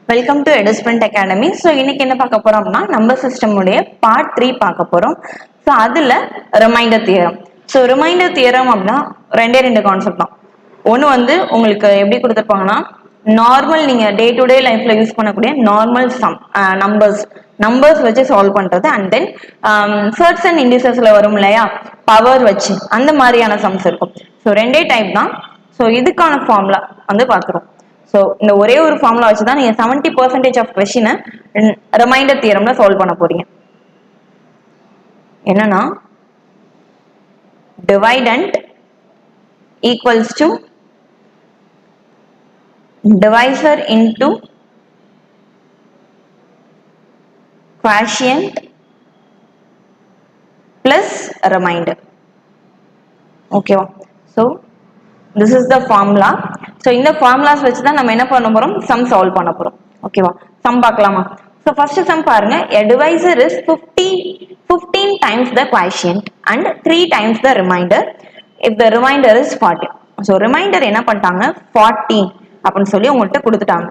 Welcome to Edusprint Academy. So இன்னைக்கு என்ன பார்க்க போறோம் அப்படின்னா நம்பர் சிஸ்டமுடைய பார்ட் 3 பார்க்க போறோம். ஸோ அதுல reminder theorem. So reminder theorem அப்படின்னா ரெண்டு கான்செப்ட் தான். ஒன்று வந்து உங்களுக்கு எப்படி கொடுத்துருப்பாங்கன்னா நார்மல் நீங்க டே டு டே லைஃப்ல யூஸ் பண்ணக்கூடிய நார்மல் சம் நம்பர்ஸ் வச்சு சால்வ் பண்றது அண்ட் தென் சர்ட்ஸ் அண்ட் இண்டிசஸ்ல வரும் இல்லையா பவர் வச்சு அந்த மாதிரியான சம்ஸ் இருக்கும். ஸோ ரெண்டே டைப் தான். ஸோ இதுக்கான ஃபார்முலா வந்து பார்க்குறோம். ஸோ இந்த ஒரே ஒரு ஃபார்முலா வச்சு தான் நீங்க 70% ஆஃப் கொஸ்டினை ரிமைண்டர் தியரம்ல சால்வ் பண்ண போறீங்க. என்னன்னா dividend equals to divisor into quotient plus remainder. Okay, so this is the formula. So இந்த formulas வச்சு தான் நம்ம என்ன பண்ண போறோம், sum solve பண்ண போறோம். ஓகேவா, sum பார்க்கலாமா? So first sum பாருங்க, a divisor is 15 times the quotient and 3 times the remainder if the remainder is 40. So remainder என்ன பண்ணிட்டாங்க 14 அப்படின்னு சொல்லி உங்கள்கிட்ட கொடுத்துட்டாங்க.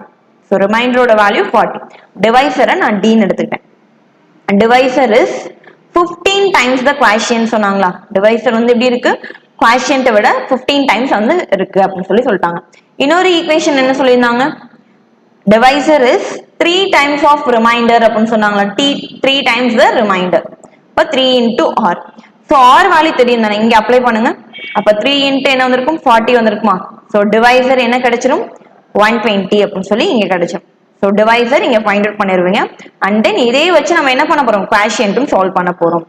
So ரிமைண்டரோட value 40. டிவைசரை நான் டீன்னு எடுத்துக்கிட்டேன். Divisor is 15 times the quotient சொன்னாங்களா. டிவைசர் வந்து எப்படி இருக்கு, குவாஷியன்ட்டை விட 15 டைம்ஸ் வந்து இருக்கு அப்படின்னு சொல்லி சொல்லிட்டாங்க. இன்னொரு ஈக்குவேஷன் என்ன சொல்லியிருந்தாங்க, divisor is 3 times of reminder அப்படின்னு சொன்னாங்களா. 3 டைம்ஸ் த ரிமைண்டர். இப்போ 3 into R. So R value தெரியும் தானே, இங்கே அப்ளை பண்ணுங்க. அப்போ 3 இன்ட்டு என்ன வந்திருக்கும் 40 வந்திருக்குமா. ஸோ டிவைசர் என்ன கிடைச்சிரும் 120 அப்படின்னு சொல்லி இங்க கிடைச்சிடும். ஸோ டிவைசர் இங்க ஃபைண்ட் அவுட் பண்ணிடுவீங்க. அண்ட் தென் இதே வச்சு நம்ம என்ன பண்ண போறோம், குவாஷியன்ட்டும் சால்வ் பண்ண போறோம்.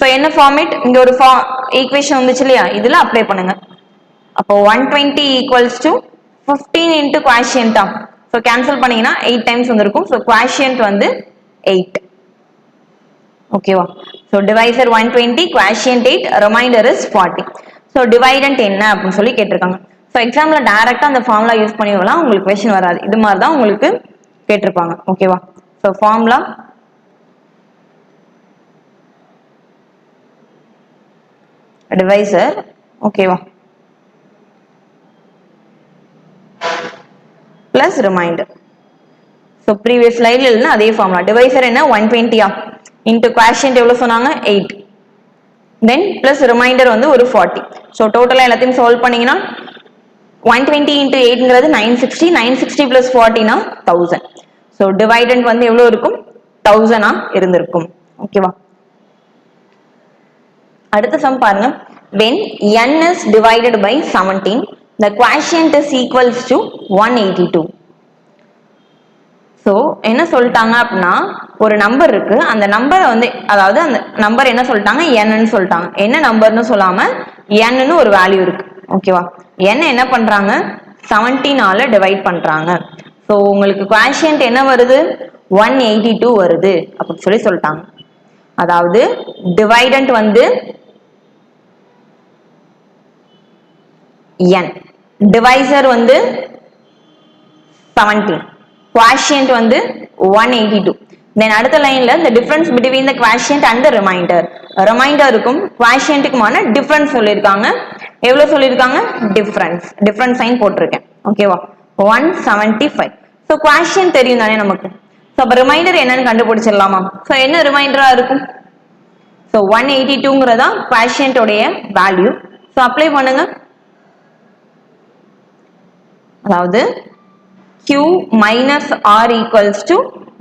ஸோ என்ன ஃபார்மேட், இங்க ஒரு ஈக்குவேஷன் வந்துச்சு இல்லையா, இதுல அப்ளை பண்ணுங்க. அப்போ 120 ஈக்குவல்ஸ் டு 15 இன்ட்டு குவாஷியன்டா. ஸோ கேன்சல் பண்ணீங்கன்னா 8 டைம்ஸ் வந்திருக்கும். ஸோ குவாஷியன்ட் வந்து 8. ஓகேவா. So divisor 120, quotient 8, remainder is 40. So dividend என்ன அப்படின்னு சொல்லி கேட்டிருக்காங்க. ஸோ எக்ஸாம்ல டைரக்டா அந்த ஃபார்முலா யூஸ் பண்ணிக்கலாம், உங்களுக்கு கொஸ்டின் வராது. இது மாதிரி தான் உங்களுக்கு கேட்டிருப்பாங்க. ஓகேவா. So formula divisor. ஓகேவா, பிளஸ் ரிமைண்டர். ஸோ ப்ரீவியஸ் ஸ்லைட்ல இல்லைன்னா அதே ஃபார்முலா. டிவைசர் என்ன 120 இன்ட்டு குவாஷியன்ட் எவ்வளவு சொன்னாங்க 8, தென் பிளஸ் ரிமைண்டர் வந்து ஒரு 40. ஸோ டோட்டலா எல்லாத்தையும் சால்வ் பண்ணீங்கன்னா 120 into 8 960, 960 plus 40 na 1000. So dividend வந்து எவ்வளவு இருக்கும் 1000 இருந்திருக்கும். ஓகேவா. அடுத்த சம் பாருங்க, when n is divided by 17 the quotient is equals to 182. So என்ன சொல்லிட்டாங்க அப்படின்னா, ஒரு நம்பர் இருக்கு, அந்த நம்பரை வந்து அதாவது அந்த நம்பர் என்ன சொல்லிட்டாங்க n சொல்லிட்டாங்க. என்ன நம்பர்னு சொல்லாம n ஒரு வேல்யூ இருக்கு. ஓகேவா. என்ன பண்றாங்க 17ஆல டிவைட் பண்றாங்க. ஸோ உங்களுக்கு குவாஷியன்ட் என்ன வருது 182 வருது அப்படின்னு சொல்லி சொல்லிட்டாங்க. அதாவது டிவைடண்ட் வந்து n, டிவைசர் வந்து 17, குவாஷியன்ட் வந்து 182. தென் அடுத்த லைன்ல the difference between the quotient and the remainder. ரிமைண்டருக்கும் குவாஷியன்ட்டுக்குமான டிஃபரன்ஸ் சொல்லியிருக்காங்க. எவ்வளவு சொல்லியிருக்காங்க, டிஃபரன்ஸ் சைன் போட்டிருக்கேன். ஓகேவா. 175. ஸோ குவாஷியன்ட் தெரியும் தானே நமக்கு. ஸோ அப்போ ரிமைண்டர் என்னன்னு கண்டுபிடிச்சிடலாமா. ஸோ என்ன ரிமைண்டரா இருக்கும், ஸோ 182ங்கிறதா குவாஷியன்டோடைய வேல்யூ. ஸோ அப்ளை பண்ணுங்க. அதாவது Q minus R equals to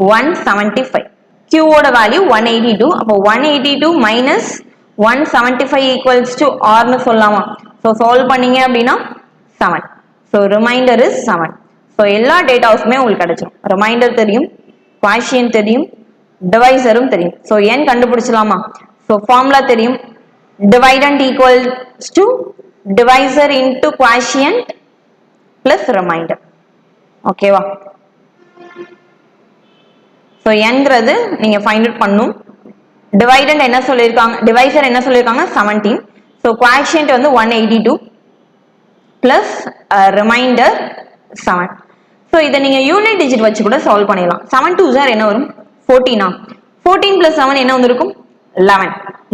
175. Q ஓட வேல்யூ 182. அப்போ 182 minus 175 equals to R னு சொல்லலாமா. ஸோ சால்வ் பண்ணீங்க அப்படின்னா 7. So remainder is 7. ஸோ எல்லா டேட்டாஸுமே உங்களுக்கு கிடைச்சிடும். ரிமைண்டர் தெரியும், குவாஷியன்ட் தெரியும், டிவைசரும் தெரியும். So n கண்டுபிடிச்சலாமா. ஸோ ஃபார்முலா தெரியும், dividend equals to divisor into quotient plus reminder. ஓகேவா. ஸோ என்கிறது நீங்க ஃபைண்ட் அவுட் பண்ணும். டிவைடண்ட் என்ன சொல்லியிருக்காங்க, டிவைசர் என்ன சொல்லியிருக்காங்க 17. ஸோ குவாஷியன்ட் வந்து 182 பிளஸ் ரிமைண்டர் 7. ஸோ இதை நீங்க யூனிட் டிஜிட் வச்சு கூட சால்வ் பண்ணிடலாம். 7 2 0 என்ன வரும் 14. 14 பிளஸ் 7 என்ன வந்திருக்கும் 11.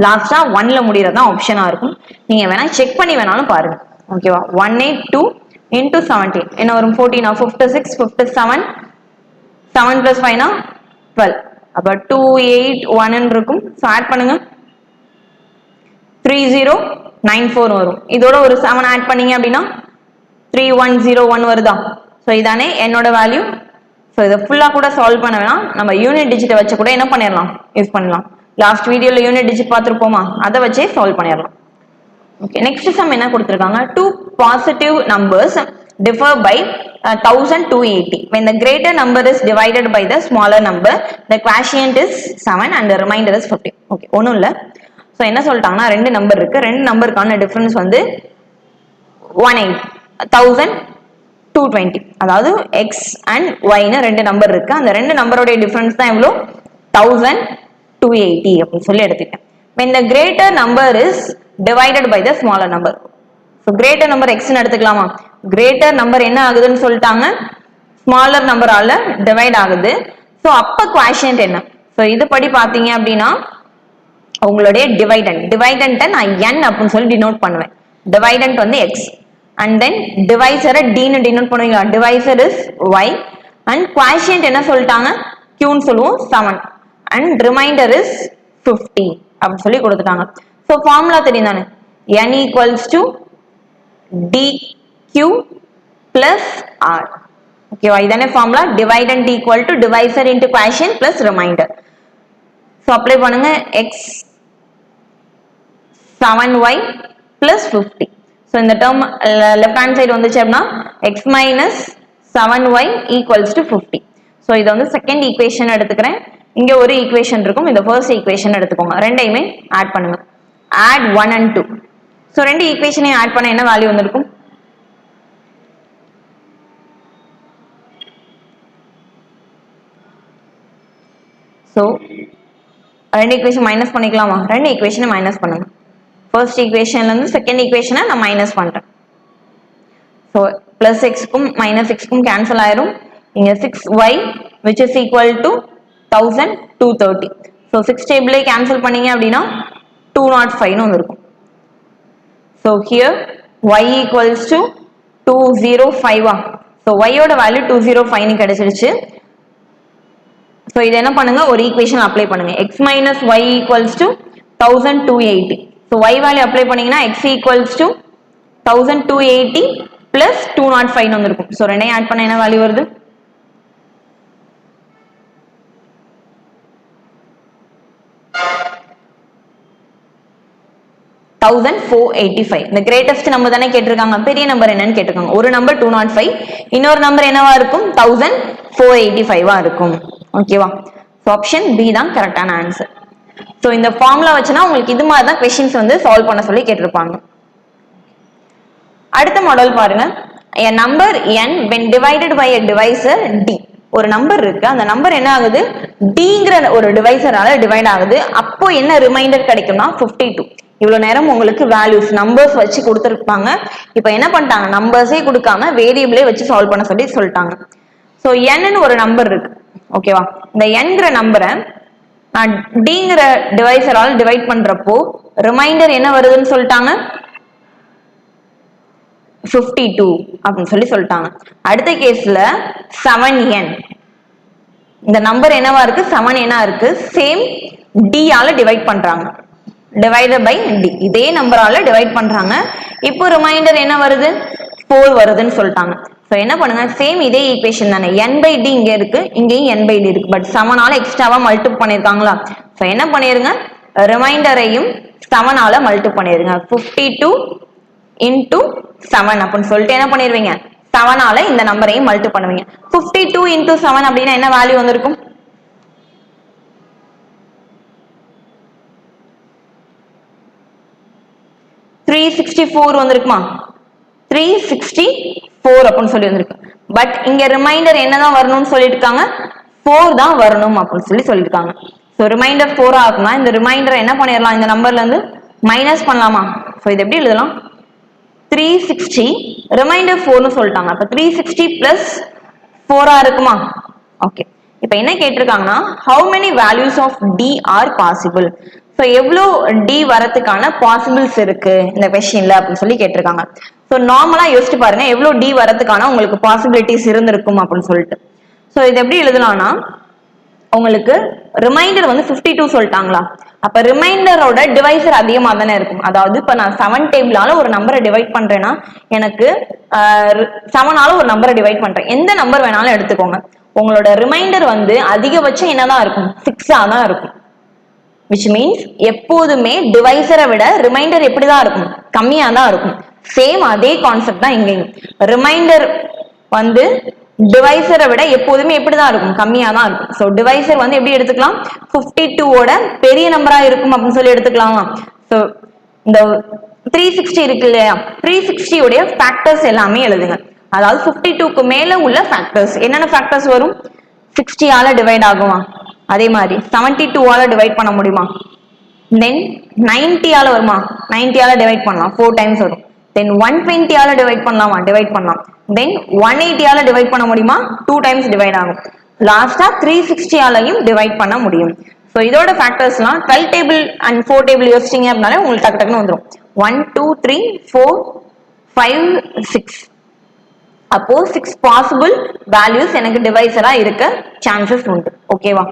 லாஸ்டா 1ல முடியறதா ஆப்ஷனா இருக்கும். நீங்க வேணா செக் பண்ணி வேணாலும் பாருங்க. ஓகேவா. 182 into 17 என்ன வரும் 14. 56 57 7 plus 5 னா 12. அப்ப 2 8 1 இருக்கும். ஸோ ஆட் பண்ணுங்க 3094 வரும். இதோட ஒரு 7 ஆட் பண்ணீங்க அப்படின்னா 3101 வருதா? ஸோ இதானே என்னோட வேல்யூ. ஸோ இதை ஃபுல்லா கூட சால்வ் பண்ண வேணாம், நம்ம யூனிட் டிஜிட்டை வச்சு கூட என்ன பண்ணிடலாம், யூஸ் பண்ணலாம். லாஸ்ட் வீடியோல யூனிட் டிஜிட் பார்த்துருப்போமா, அதை வச்சே சால்வ் பண்ணிடலாம். ஓகே, நெக்ஸ்ட் சம் என்ன கொடுத்திருக்காங்க, two positive numbers differ by 1280 when the greater number is divided by the smaller number, the quotient is 7 and the remainder is 50. Okay, ஒன்றும் இல்லை. So என்ன சொல்லிட்டாங்கன்னா, ரெண்டு நம்பர் இருக்கு, ரெண்டு நம்பருக்கான டிஃபரன்ஸ் வந்து 1220, அதாவது எக்ஸ் அண்ட் ஒய்னு ரெண்டு நம்பர் இருக்கு. அந்த ரெண்டு நம்பருடைய டிஃபரன்ஸ் தான் எவ்வளோ, 1280 அப்படின்னு சொல்லி எடுத்துக்கேன். when the greater number is divided by the smaller number. so greater number x ன்னு எடுத்துக்கலாமா, greater number என்ன ஆகுதுன்னு சொல்லிட்டாங்க, smaller numberால டிவைட் ஆகுது. so அப்ப quotient என்ன, so இது படி பாத்தீங்க அப்படின்னா உங்களுடைய டிவைடன்ட் நான் n அப்படின்னு சொல்லி டினோட் பண்ணுவேன். டிவைடன்ட் வந்து x and then divisor d ன்னு டினோட் பண்ணுவீங்க, divisor is y and quotient என்ன சொல்லிட்டாங்க, q ன்னு சொல்லுவோம் 7 and remainder is 50 அப்படின்னு சொல்லி கொடுத்துட்டாங்க. ஸோ ஃபார்முலா தெரியும் தானே, n equals to dq plus r. ஓகேவா, இதானே formula, dividend equal to divisor into quotient plus reminder. So apply பண்ணுங்க, x 7y பிளஸ் 50. ஸோ இந்த டேர்ம் லெஃப்ட் ஹேண்ட் சைடு வந்துச்சு அப்படின்னா x minus 7y equals to 50. So இதை வந்து second equation எடுத்துக்கிறேன். இங்க ஒரு ஈக்குவேஷன் இருக்கும், இந்த ஃபர்ஸ்ட் ஈக்குவேஷன் எடுத்துக்கோங்க, ரெண்டையுமே ஆட் பண்ணுங்க, ஆட் 1 and 2. ஸோ ரெண்டு ஈக்குவேஷனையும் ஆட் பண்ண என்ன வேல்யூ வந்திருக்கும், ஸோ ரெண்டு ஈக்குவேஷன் மைனஸ் பண்ணிக்கலாமா, ரெண்டு ஈக்குவேஷனை மைனஸ் பண்ணுங்க. ஃபர்ஸ்ட் ஈக்குவேஷன்ல இருந்து செகண்ட் ஈக்குவேஷனை நான் மைனஸ் பண்றேன். ஸோ பிளஸ் எக்ஸ்க்கும் மைனஸ் எக்ஸ்க்கும் கேன்சல் ஆயிரும். இங்க 6y which is equal to 1230. So 6 டேபிளே கேன்சல் பண்ணீங்க அப்படின்னா 205 வந்திருக்கும். So here y equals to 205. So y-ஓட வேல்யூ 205 கிடைச்சிருச்சு. ஸோ இது என்ன பண்ணுங்க, ஒரு ஈக்குவேஷன் அப்ளை பண்ணுங்க, x minus y equals to 1280. So y value apply பண்ணீங்கன்னா x ஈக்குவல்ஸ் டு 1280 பிளஸ் 205 வந்திருக்கும். ஸோ ரெண்டையும் ஆட் பண்ண என்ன வேல்யூ வருது, 1485. இந்த கிரேட்டஸ்ட் நம்பர் தானே கேட்டிருக்காங்க, பெரிய நம்பர் என்னன்னு கேட்டிருக்காங்க. ஒரு நம்பர் 205, இன்னொரு நம்பர் என்னவா இருக்கும், 1485 இருக்கும். ஓகேவா, ஸோ ஆப்ஷன் பி தான் கரெக்டான ஆன்சர். ஸோ இந்த ஃபார்முலா வச்சுனா உங்களுக்கு இது மாதிரி தான் கொஸ்டின்ஸ் வந்து சால்வ் பண்ண சொல்லி கேட்டிருப்பாங்க. அடுத்த மாடல் பாருங்க, a number n when divided by a divisor d. ஒரு நம்பர் இருக்கு, அந்த நம்பர் என்ன ஆகுது, dங்கிற ஒரு டிவைசரால டிவைட் ஆகுது. அப்போ என்ன ரிமைண்டர் கிடைக்கும்னா 52. இவ்வளவு நேரம் உங்களுக்கு வேல்யூஸ் நம்பர்ஸ் வச்சு கொடுத்துருப்பாங்க, இப்போ என்ன பண்ணிட்டாங்க, நம்பர்ஸே கொடுக்காம வேரியபிளே வச்சு சால்வ் பண்ண சொல்லி சொல்லிட்டாங்க. ஸோ n ஒரு நம்பர் இருக்கு, ஓகேவா, இந்த nங்கிற நம்பரை நான் dங்கிற டிவைசரால டிவைட் பண்றப்போ ரிமைண்டர் என்ன வருதுன்னு சொல்லிட்டாங்க, 52 அப்படின்னு சொல்லி சொல்லிட்டாங்க. அடுத்த கேஸ்ல 7n, இந்த நம்பர் என்னவா இருக்கு, 7 என்ன இருக்கு, சேம் d ஆல டிவைட் பண்றாங்க, டிவைடட் பை d, இதே நம்பரால டிவைட் பண்றாங்க. இப்போ ரிமைண்டர் என்ன வருது, 4 வருதுன்னு சொல்லிட்டாங்க. ஸோ என்ன பண்ணுங்க, சேம் இதே ஈக்குவேஷன் தானே, n by d இங்க இருக்கு, இங்கேயும் n by d இருக்கு, பட் 7 ஆல எக்ஸ்ட்ராவா மல்டிபிள் பண்ணிருக்காங்களா. ஸோ என்ன பண்ணிருங்க, ரிமைண்டரையும் 7 ஆல மல்டிபிள் பண்ணிருங்க, 52 into 7 அப்படின்னு சொல்லிட்டு என்ன பண்ணிருவீங்க, 7 ஆல இந்த நம்பரையும் மல்டிபிள் பண்ணுவீங்க. 52 into 7 அப்படின்னா என்ன வேல்யூ வந்திருக்கும், 364 வந்திருக்குமா, 364 அப்படின்னு சொல்லி வந்திருக்கு. பட் இங்க ரிமைண்டர் என்னதான் வரணும்னு சொல்லிருக்காங்க, 4 தான் வரணும் அப்படின்னு சொல்லி சொல்லிருக்காங்க. ஸோ ரிமைண்டர் 4 ஆகுமா, இந்த ரிமைண்டர் என்ன பண்ணிடலாம், இந்த நம்பர்ல இருந்து மைனஸ் பண்ணலாமா. ஸோ இது எப்படி எழுதலாம், 360 ரிமைண்டர் 4னு சொல்லிட்டாங்க, அப்ப 360 பிளஸ் 4 இருக்குமா. ஓகே, இப்போ என்ன கேட்டிருக்காங்கன்னா, how many values of d are possible. So எவ்வளோ டி வரதுக்கான பாசிபிள்ஸ் இருக்கு இந்த கொஸ்டின்ல அப்படின்னு சொல்லி கேட்டிருக்காங்க. ஸோ நார்மலா யோசிச்சு பாருங்க, எவ்வளோ டி வரதுக்கான உங்களுக்கு பாசிபிலிட்டிஸ் இருந்திருக்கும் அப்படின்னு சொல்லிட்டு. ஸோ இது எப்படி எழுதலாம்னா உங்களுக்கு ரிமைண்டர் வந்து 52 சொல்லிட்டாங்களா, அப்ப ரிமைண்டரோட டிவைசர் அதிகமா தானே இருக்கும். அதாவது இப்ப நான் 7 டேபிளால ஒரு நம்பரை டிவைட் பண்றேன்னா எனக்கு 7ஆல ஒரு நம்பரை டிவைட் பண்றேன். எந்த நம்பர் வேணாலும் எடுத்துக்கோங்க, உங்களோட ரிமைண்டர் வந்து அதிகபட்சம் என்னதான் இருக்கும், 6ஆ தான் இருக்கும். which means எப்போதுமே டிவைசரை விட ரிமைண்டர் எப்படிதான் இருக்கும், கம்மியா தான் இருக்கும். சேம் அதே கான்செப்ட் தான் இங்கேயும். ரிமைண்டர் வந்து டிவைசரை விட எப்போதுமே எப்படிதான் இருக்கும், கம்மியா தான் இருக்கும். ஸோ டிவைசர் வந்து எப்படி எடுத்துக்கலாம், 52ஓட பெரிய நம்பரா இருக்கும் அப்படின்னு சொல்லி எடுத்துக்கலாமா. ஸோ இந்த 360 இருக்கு இல்லையா, 360 உடைய ஃபேக்டர்ஸ் எல்லாமே எழுதுங்க. அதாவது 52க்கு மேல உள்ள ஃபேக்டர்ஸ் என்னென்ன ஃபேக்டர்ஸ் வரும், 60ஆல டிவைட் ஆகுமா, அதே மாதிரி 72ஆல டிவைட் பண்ண முடியுமா, தென் 90ஆல வருமா, 90ஆல டிவைட் பண்ணலாம் 4 டைம்ஸ் வரும். தென் 120ஆல டிவைட் பண்ணலாமா, டிவைட் பண்ணலாம். தென் 180ஆல டிவைட் பண்ண முடியுமா, 2 டைம்ஸ் டிவைட் ஆகும். லாஸ்டா 360ஆலையும் டிவைட் பண்ண முடியும். ஸோ இதோட ஃபேக்டர்ஸ்லாம் 12 டேபிள் அண்ட் 4 டேபிள் யோசிச்சிங்க அப்படின்னாலே உங்களுக்கு டக்கு டக்குன்னு வந்துடும். 1 2 3 4 5 6. அப்போ 6 பாசிபிள் வேல்யூஸ் எனக்கு டிவைசரா இருக்க சான்சஸ் உண்டு. ஓகேவா.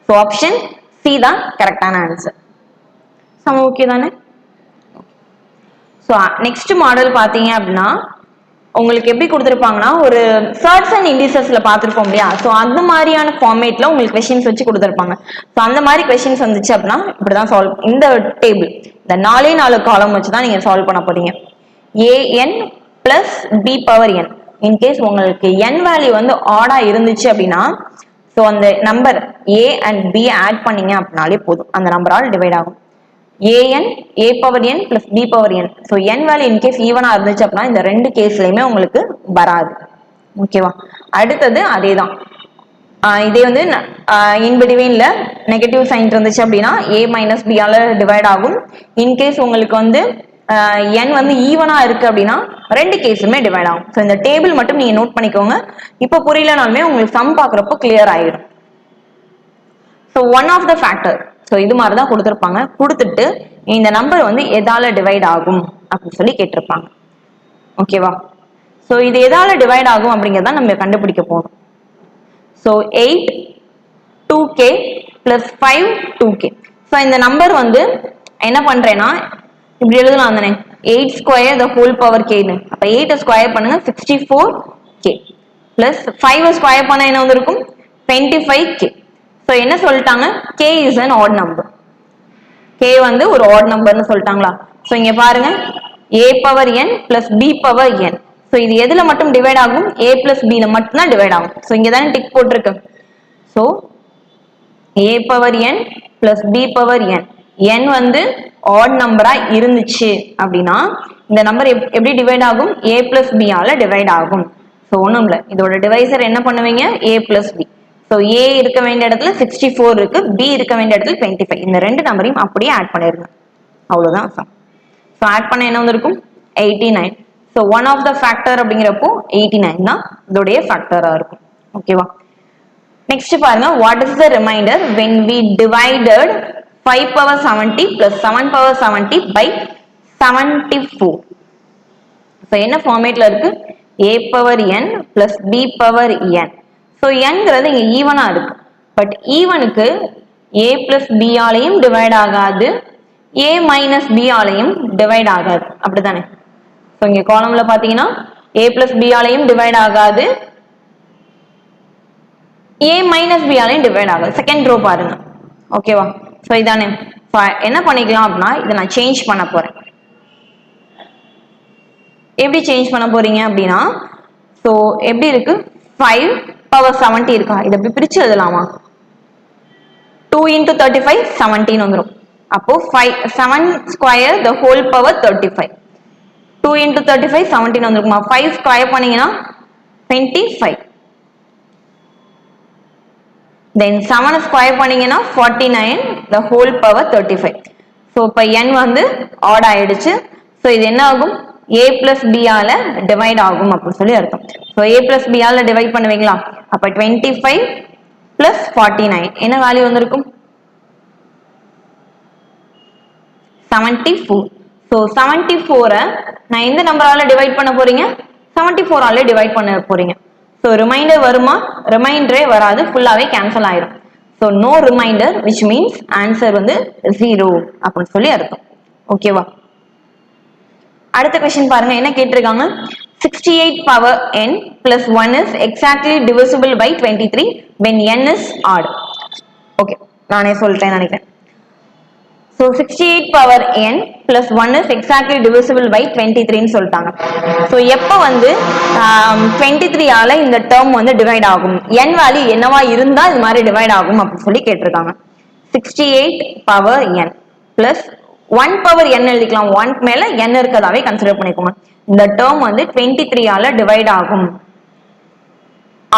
ஸோ ஆப்ஷன் சி தான் கரெக்டான ஆன்சர். சம ஓகே தானே. ஸோ நெக்ஸ்ட் மாடல் பார்த்தீங்க அப்படின்னா உங்களுக்கு எப்படி கொடுத்துருப்பாங்கன்னா ஒரு சர்ட்ஸ் அண்ட் இண்டிசஸ்ல பார்த்துருப்போம் இல்லையா. ஸோ அந்த மாதிரியான ஃபார்மேட்ல உங்களுக்கு கொஸ்டின்ஸ் வச்சு கொடுத்துருப்பாங்க. ஸோ அந்த மாதிரி கொஸ்டின்ஸ் வந்துச்சு அப்படின்னா இப்படிதான் சால்வ், இந்த டேபிள் இந்த 4 காலம் வச்சு தான் நீங்க சால்வ் பண்ண போறீங்க. an plus b power n. In case உங்களுக்கு n வேல்யூ வந்து ஆடா இருந்துச்சு அப்படின்னா ஸோ அந்த number a and b add பண்ணீங்க அப்படின்னாலே போதும், அந்த நம்பரால் டிவைட் ஆகும். an a power n plus b power n. So n value in case ஈவனா இருந்துச்சு அப்படின்னா இந்த ரெண்டு கேஸ்லயுமே உங்களுக்கு வராது. ஓகேவா. அடுத்தது அதே தான், இதே வந்து இன்பிட்வீன்ல நெகட்டிவ் சைன் இருந்துச்சு அப்படின்னா a மைனஸ் b ஆல டிவைட் ஆகும். இன்கேஸ் உங்களுக்கு வந்து n வந்து ஈவனா இருக்கு அப்படின்னா ரெண்டு கேஸுமே டிவைட் ஆகும். ஸோ இந்த டேபிள் மட்டும் நீங்க நோட் பண்ணிக்கோங்க. இப்போ புரியலனாலுமே உங்களுக்கு சம் பார்க்குறப்போ கிளியர் ஆயிடும். So one of the factor, so இது மாதிரி தான் கொடுத்துருப்பாங்க. கொடுத்துட்டு இந்த நம்பர் வந்து எதால டிவைட் ஆகும் அப்படின்னு சொல்லி கேட்டிருப்பாங்க. ஓகேவா. ஸோ இது எதால டிவைட் ஆகும் அப்படிங்கிறத நம்ம கண்டுபிடிக்க போகணும். So 8 2k plus 5 2k. So இந்த நம்பர் வந்து என்ன பண்றேன்னா இப்படி எழுதலாம் தானே, 8 ஸ்கொயர் த ஹோல் பவர் கேன்னு. அப்ப 8 ஸ்கொயர் பண்ணுங்க 64k பிளஸ் 5 ஸ்கொயர் பண்ண என்ன வந்து இருக்கும் 25k. ஸோ என்ன சொல்லிட்டாங்க, k is an odd number. k வந்து ஒரு odd நம்பர்னு சொல்லிட்டாங்களா. ஸோ இங்க பாருங்க a power n plus b power n. So இது எதுல மட்டும் டிவைட் ஆகும், a பிளஸ் b ல மட்டும் தான் டிவைட் ஆகும். ஸோ இங்க தானே டிக் போட்டிருக்கு. So a power n plus b power n, n வந்து odd நம்பரா இருந்துச்சு அப்படின்னா இந்த நம்பர் எப்படி டிவைட் ஆகும், a பிளஸ் b ஆல டிவைட் ஆகும். ஸோ ஒன்றும் இல்லை, இதோட டிவைசர் என்ன பண்ணுவீங்க, a plus b. So a இருக்க வேண்டிய இடத்துல 64 இருக்கு, b இருக்க வேண்டிய இடத்துல 25. இந்த ரெண்டு நம்பரையும் அப்படியே ஆட் பண்ணிருங்க, அவ்வளவுதான். ஸோ ஆட் பண்ண என்ன வந்திருக்கும் 89. So one of the factor அப்படிங்கிறப்போ 89 தான் இதோடைய ஃபேக்டரா இருக்கும். ஓகேவா. நெக்ஸ்ட் பாருங்க, what is the remainder when we divided 5 power 70 plus 7 power 70 by 74. So என்ன ஃபார்மேட்ல இருக்கு, a power n plus b power n. So nங்கிறது இங்க ஈவனா இருக்கு. பட் ஈவனுக்கு a பிளஸ் b ஆலையும் டிவைட் ஆகாது, a மைனஸ் b ஆலையும் டிவைட் ஆகாது, அப்படித்தானே. ஸோ இங்க காலம்ல பாத்தீங்கன்னா a பிளஸ் b ஆலையும் டிவைட் ஆகாது, a மைனஸ் b ஆலையும் டிவைட் ஆகாது. செகண்ட் ரோ பாருங்க. ஓகேவா. ஸோ இதானே என்ன பண்ணிக்கலாம் அப்படின்னா இதை நான் சேஞ்ச் பண்ண போறேன். எப்படி சேஞ்ச் பண்ண போறீங்க அப்படின்னா ஸோ எப்படி இருக்கு 5 பவர் 70 இருக்கா, இதை எப்படி பிரிச்சு எழுதலாமா, 2 into 35 17 வந்துடும். அப்போ 7 square the whole power 35, 2 into 35 17 வந்துருக்குமா. 5 square பண்ணீங்கன்னா 25, தென் 7 ஸ்கொயர் பண்ணீங்கன்னா 49 the whole power 35. ஸோ இப்போ n வந்து ஆட் ஆயிடுச்சு. ஸோ இது என்ன ஆகும், a பிளஸ் b ஆல டிவைட் ஆகும் அப்படின்னு சொல்லி அர்த்தம். ஸோ a பிளஸ் b ஆல டிவைட் பண்ணுவீங்களா, அப்ப 25 பிளஸ் 49 என்ன வேல்யூ வந்திருக்கும் 74. ஸோ 74 நான் எந்த நம்பரால டிவைட் பண்ண போறீங்க, 74 ஆல டிவைட் பண்ண போறீங்க. ஸோ ஸோ ரிமைண்டர் வருமா? ரிமைண்டரே வராது, ஃபுல்லாவே கேன்சல் ஆயிடும். So no reminder, which means answer வந்து 0 அப்படின்னு சொல்லி அர்த்தம். ஓகேவா? அடுத்த கொஸ்டின் பாருங்க, என்ன கேட்டிருக்காங்க? 68 power n plus 1 is exactly divisible by 23 when n is odd. Okay, நானே சொல்லிட்டேன் நினைக்கிறேன். So 68 power n plus 1 is exactly divisible by 23 ன்னு சொல்லிட்டாங்க. ஸோ எப்போ வந்து 23 ஆல இந்த டேர்ம் வந்து டிவைட் ஆகும், n வேல்யூ என்னவா இருந்தா இது மாதிரி டிவைட் ஆகும் அப்படின்னு சொல்லி கேட்டிருக்காங்க. 68 power n plus 1 power n எழுதிக்கலாம், 1 மேல n இருக்கதாவே கன்சிடர் பண்ணிக்கோங்க. இந்த டேர்ம் வந்து 23 ஆல டிவைட்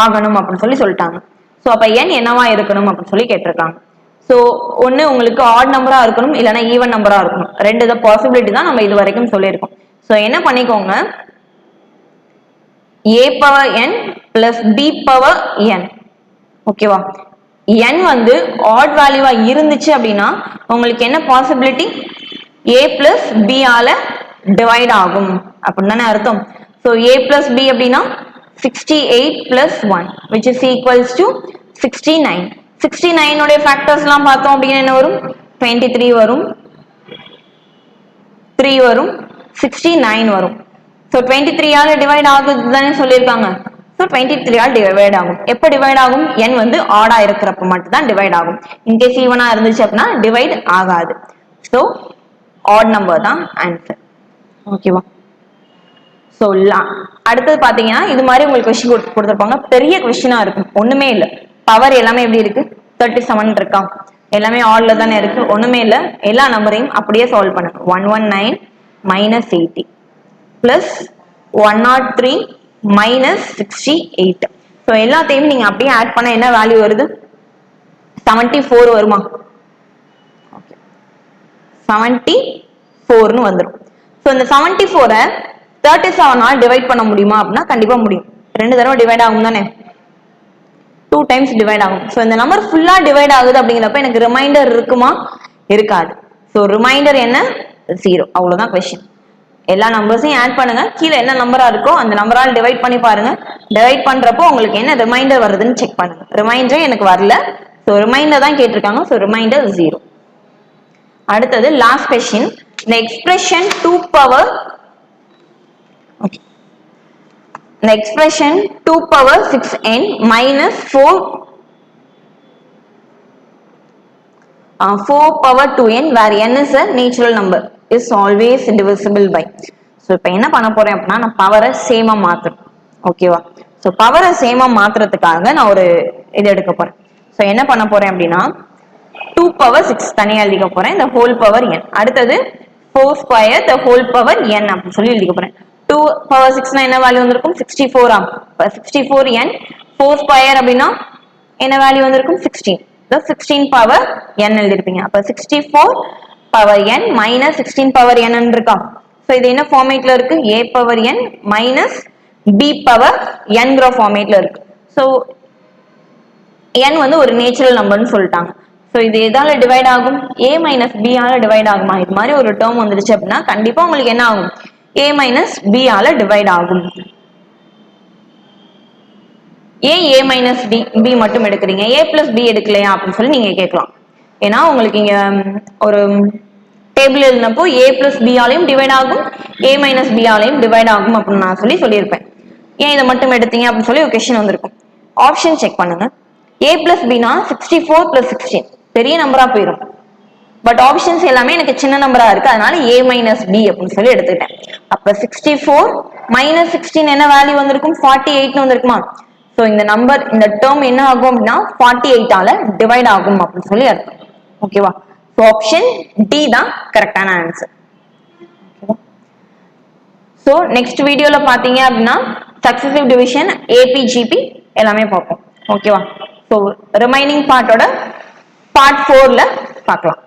ஆகணும் அப்படின்னு சொல்லி சொல்லிட்டாங்க. ஸோ அப்ப n என்னவா இருக்கணும் அப்படின்னு சொல்லி கேட்டிருக்காங்க. ஸோ ஒன்னு உங்களுக்கு ஆட் நம்பரா இருக்கணும், இல்லைன்னா ஈவன் நம்பரா இருக்கணும். ரெண்டு பாசிபிலிட்டி தான் நம்ம இது வரைக்கும் சொல்லியிருக்கோம். ஸோ என்ன பண்ணிக்கோங்க, a power n plus b power n. ஓகேவா? n வந்து ஆட் வேல்யூவா இருந்துச்சு அப்படின்னா உங்களுக்கு என்ன பாசிபிலிட்டி? a பிளஸ் b ஆல டிவைட் ஆகும் அப்படின்னு தானே அர்த்தம். ஸோ a பிளஸ் b அப்படின்னா 68 plus 1 which is equals to 69. 69 உடைய ஃபேக்டர்ஸ் எல்லாம் பார்த்தோம் அப்படின்னா என்ன வரும்? 23 வரும், 3 வரும், 69 வரும். ஸோ 23 ஆல டிவைட் ஆகுது தானே சொல்லியிருக்காங்க. ஸோ 23 ஆல் டிவைட் ஆகும். எப்போ டிவைட் ஆகும்? n வந்து ஆடா இருக்கிறப்ப மட்டும் தான் டிவைட் ஆகும். இன்கேஸ் ஈவனா இருந்துச்சு அப்படின்னா டிவைட் ஆகாது. ஸோ ஆட் நம்பர் தான் ஆன்சர். ஓகேவா? ஸோ அடுத்தது பாத்தீங்கன்னா இது மாதிரி உங்களுக்கு கொஸ்டின் கொடுத்துருப்பாங்க, பெரிய கொஸ்டினா இருக்கும். ஒண்ணுமே இல்லை, பவர் எல்லாமே எப்படி இருக்கு? 37 இருக்கா, எல்லாமே ஆல்ல தானே இருக்கு, ஒண்ணுமே இல்லை. எல்லா நம்பரையும் அப்படியே சால்வ் பண்ணுங்க. 119 minus 80 plus 103 minus 68. ஸோ எல்லாத்தையும் நீங்க அப்படியே ஆட் பண்ண என்ன வேல்யூ வருது? 74 வருமா? 74 வந்துடும். ஸோ இந்த 74 37 ஆல் டிவைட் பண்ண முடியுமா அப்படின்னா கண்டிப்பா முடியும். 2 தடவை டிவைட் ஆகும் தானே, 2 டைம்ஸ் டிவைட் ஆகும். ஸோ இந்த நம்பர் ஃபுல்லா டிவைட் ஆகுது அப்படிங்கிறப்ப எனக்கு ரிமைண்டர் இருக்குமா? இருக்காது. ஸோ ரிமைண்டர் என்ன? 0. அவ்வளவுதான் கொஸ்டின். எல்லா நம்பர்ஸையும் ஆட் பண்ணுங்க, கீழே என்ன நம்பரா இருக்கோ அந்த நம்பரால் டிவைட் பண்ணி பாருங்க. டிவைட் பண்றப்போ உங்களுக்கு என்ன ரிமைண்டர் வருதுன்னு செக் பண்ணுங்க. ரிமைண்டர் எனக்கு வரல, ஸோ ரிமைண்டர் தான் கேட்டிருக்காங்க. So remainder 0. அடுத்தது லாஸ்ட் கொஸ்டின். இந்த expression 2 power the expression 2 power 6n minus 4 power 2n where n is a natural number is always divisible by. So இப்போ என்ன பண்ண போறேன் அப்படின்னா நான் பவரை சேமா மாத்துறேன். ஓகேவா? ஸோ பவரை சேமா மாத்துறதுக்காக நான் ஒரு இது எடுக்க போறேன். ஸோ என்ன பண்ண போறேன் அப்படின்னா 2 power 6 தனியா எழுதிக்க போறேன், the whole power n. அடுத்தது 4 square the whole power n அப்படின்னு சொல்லி எழுதிக்க போறேன். 2 power 6 என்ன வேல்யூ வந்திருக்கும்? 64 ஆம். 64 n 4 square அப்படின்னா என்ன வேல்யூ வந்திருக்கும்? 16. the 16 power n எழுதிருப்பீங்க. அப்ப 64 power n minus 16 power n இருக்கா? சோ இது என்ன ஃபார்மேட்ல இருக்கு? a power n minus b power n ங்கற ஃபார்மேட்ல இருக்கு. சோ n வந்து ஒரு நேச்சுரல் நம்பர்னு சொல்லிட்டாங்க. சோ இது எதால டிவைட் ஆகும்? a minus b ஆல டிவைட் ஆகுமா? இது மாதிரி ஒரு டேர்ம் வந்துருச்சு அப்படின்னா கண்டிப்பா உங்களுக்கு என்ன ஆகும்? a minus b ஆல டிவைட் ஆகும். ஏன் a minus b மட்டும் எடுக்கிறீங்க, a plus b எடுக்கலையா அப்படின்னு சொல்லி நீங்க கேட்கலாம். ஏன்னா உங்களுக்கு இங்க ஒரு டேபிள் எழுதினப்போ a plus b ஆலையும் டிவைட் ஆகும், a minus b ஆலையும் டிவைட் ஆகும் அப்படின்னு நான் சொல்லியிருப்பேன். ஏன் இதை மட்டும் எடுத்தீங்க அப்படின்னு சொல்லி ஒரு கொஸ்டின் வந்திருக்கும். ஆப்ஷன் செக் பண்ணுங்க. a plus b னா 64 plus 16 பெரிய நம்பரா போயிடும். பட் ஆப்ஷன்ஸ் எல்லாமே எனக்கு சின்ன நம்பரா இருக்கு, அதனால a minus b அப்படின்னு சொல்லி எடுத்துக்கிட்டேன். அப்ப 64 minus 16 என்ன வேல்யூ வந்திருக்கும்? 48 வந்திருக்குமா? சோ இந்த நம்பர் இந்த டேர்ம் என்ன ஆகும் அப்படின்னா 48 ஆல டிவைட் ஆகும் அப்படின்னு சொல்லி அர்த்தம். ஓகேவா? சோ ஆப்ஷன் டி தான் கரெக்டான ஆன்சர். சோ நெக்ஸ்ட் வீடியோல பாத்தீங்க அப்படின்னா சக்சசிவ் டிவிஷன், ஏபிஜிபி எல்லாமே பார்ப்போம். ஓகேவா? சோ ரிமைனிங் பார்ட்டோட பார்ட் 4ல பார்க்கலாம்.